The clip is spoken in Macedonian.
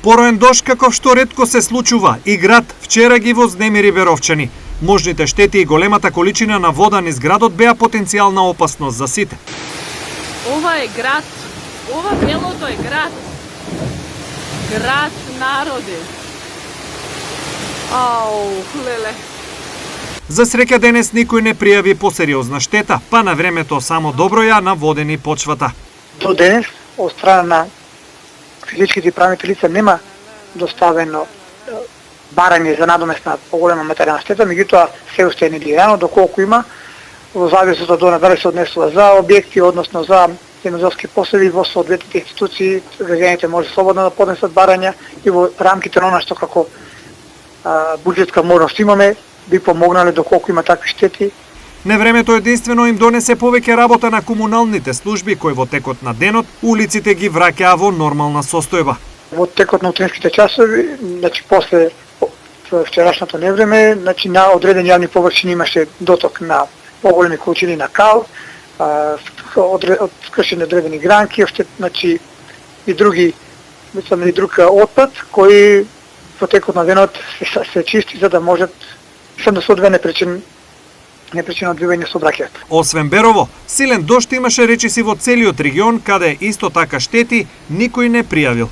Пороен дожд каков што ретко се случува и град вчера ги вознемири Беровчани. Можните штети и големата количина на вода низ градот беа потенцијална опасност за сите. Ова е град. Ова белото е град. Град народи. Ау, леле. За среќа денес никој не пријави посериозна штета, па на времето само добро ја наводени почвата. До денес, од страна на физичките и правните лица нема доставено барање за надоместна поголема материјална штета, меѓутоа се уште е нелегално, доколку има, во зависност од она дали се однесува за објекти, односно за земјоделски посеви во соодветните институции, граѓаните може слободно да поднесат барања и во рамките на она што како буџетска можност имаме, би помогнале доколку има такви штети. Невремето единствено им донесе повеќе работа на комуналните служби кои во текот на денот улиците ги враќаа во нормална состојба. Во текот на утринските часови, значи после вчерашното невреме, значи на одредени јавни површини имаше доток на поголеми количини на кал, скршени одредени гранки, значи и други, и друг отпад кои во текот на денот се чисти за да можат да се одве непричинно одвивање сообраќајот. Освен Берово, силен дожд имаше речиси во целиот регион, каде исто така штети никој не пријавил.